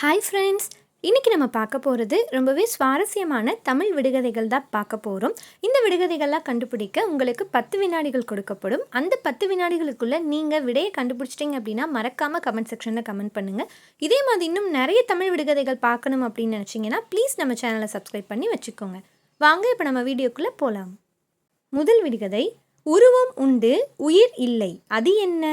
Hi friends, இன்றைக்கி நம்ம பார்க்க போகிறது ரொம்பவே சுவாரஸ்யமான தமிழ் விடுகதைகள் தான் பார்க்க போகிறோம். இந்த விடுகதைகள்லாம் கண்டுபிடிக்க உங்களுக்கு 10 வினாடிகள் கொடுக்கப்படும். அந்த 10 வினாடிகளுக்குள்ளே நீங்கள் விடையை கண்டுபிடிச்சிட்டிங்க அப்படின்னா மறக்காமல் கமெண்ட் செக்ஷனில் கமெண்ட் பண்ணுங்கள். இதே மாதிரி இன்னும் நிறைய தமிழ் விடுகதைகள் பார்க்கணும் அப்படின்னு நினச்சிங்கன்னா ப்ளீஸ் நம்ம சேனலை சப்ஸ்கிரைப் பண்ணி வச்சுக்கோங்க. வாங்க இப்போ நம்ம வீடியோக்குள்ளே போகலாம். முதல் விடுகதை, உருவம் உண்டு உயிர் இல்லை, அது என்ன?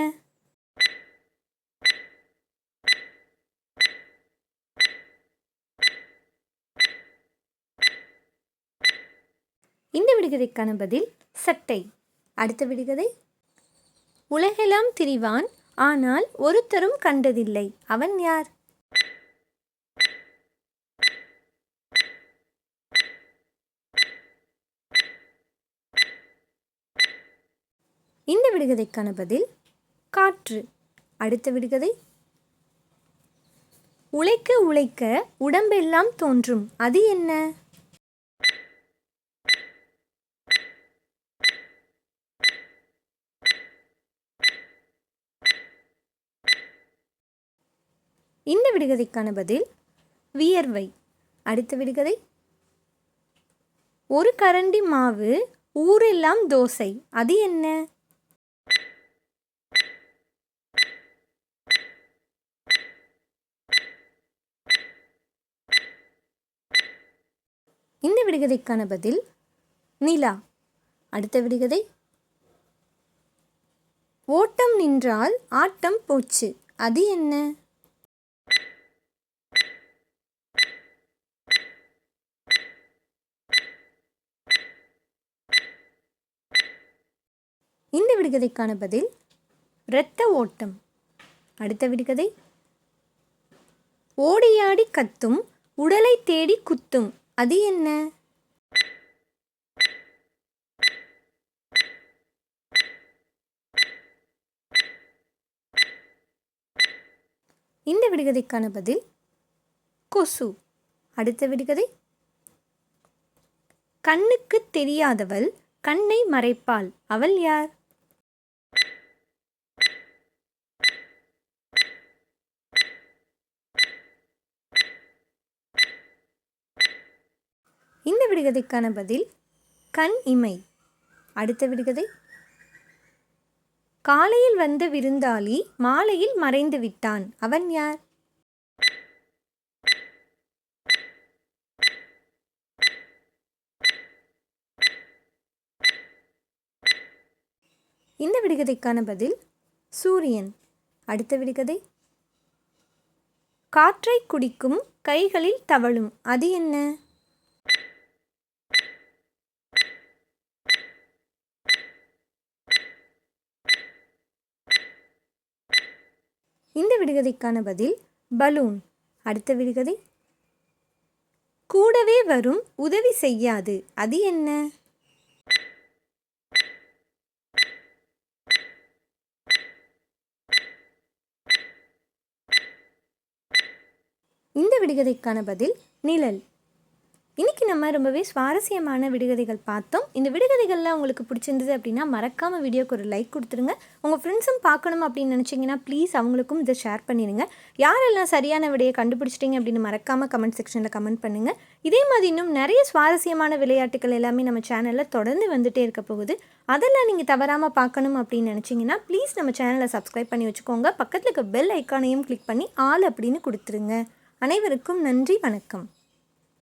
இந்த விடுகதைக்கான பதில் சட்டை. அடுத்த விடுகதை, உலகெல்லாம் திரிவான் ஆனால் ஒருத்தரும் கண்டதில்லை, அவன் யார்? இந்த விடுகதைக்கான பதில் காற்று. அடுத்த விடுகதை, உழைக்க உழைக்க உடம்பெல்லாம் தோன்றும், அது என்ன? இந்த விடுகதைக்கான பதில் வியர்வை. அடுத்த விடுகதை, ஒரு கரண்டி மாவு ஊரெல்லாம் தோசை, அது என்ன? இந்த விடுகதைக்கான பதில் நிலா. அடுத்த விடுகதை, ஓட்டம் நின்றால் ஆட்டம் போச்சு, அது என்ன? இந்த விடுகதைக்கான பதில் இரத்த ஓட்டம். அடுத்த விடுகதை, ஓடியாடி கத்தும் உடலை தேடி குத்தும், அது என்ன? இந்த விடுகதைக்கான பதில் கொசு. அடுத்த விடுகதை, கண்ணுக்கு தெரியாதவள் கண்ணை மறைப்பாள், அவள் யார்? இந்த விடுகதைக்கான பதில் கண் இமை. அடுத்த விடுகதை, காலையில் வந்த விருந்தாளி மாலையில் மறைந்து விட்டான், அவன் யார்? இந்த விடுகதைக்கான பதில் சூரியன். அடுத்த விடுகதை, காற்றை குடிக்கும் கைகளில் தவழும், அது என்ன? இந்த விடுகதைக்கான பதில் பலூன். அடுத்த விடுகதை, கூடவே வரும் உதவி செய்யாது, அது என்ன? இந்த விடுகதைக்கான பதில் நிழல். இன்றைக்கி நம்ம ரொம்பவே சுவாரஸ்யமான விடுகதைகள் பார்த்தோம். இந்த விடுகதைகள்லாம் உங்களுக்கு பிடிச்சிருந்தது அப்படின்னா மறக்காமல் வீடியோக்கு ஒரு லைக் கொடுத்துருங்க. உங்கள் ஃப்ரெண்ட்ஸும் பார்க்கணும் அப்படின்னு நினச்சிங்கன்னா ப்ளீஸ் அவங்களுக்கும் இதை ஷேர் பண்ணிடுங்க. யாரெல்லாம் சரியான விடையை கண்டுபிடிச்சிட்டிங்க அப்படின்னு மறக்காமல் கமெண்ட் செக்ஷனில் கமெண்ட் பண்ணுங்கள். இதே மாதிரி இன்னும் நிறைய சுவாரஸ்யமான விளையாட்டுகள் எல்லாமே நம்ம சேனலில் தொடர்ந்து வந்துகிட்டே இருக்க போகுது. அதெல்லாம் நீங்கள் தவறாமல் பார்க்கணும் அப்படின்னு நினச்சிங்கன்னா ப்ளீஸ் நம்ம சேனலை சப்ஸ்கிரைப் பண்ணி வச்சுக்கோங்க. பக்கத்தில் இருக்க பெல் ஐக்கானையும் கிளிக் பண்ணி ஆல் அப்படின்னு கொடுத்துருங்க. அனைவருக்கும் நன்றி, வணக்கம்.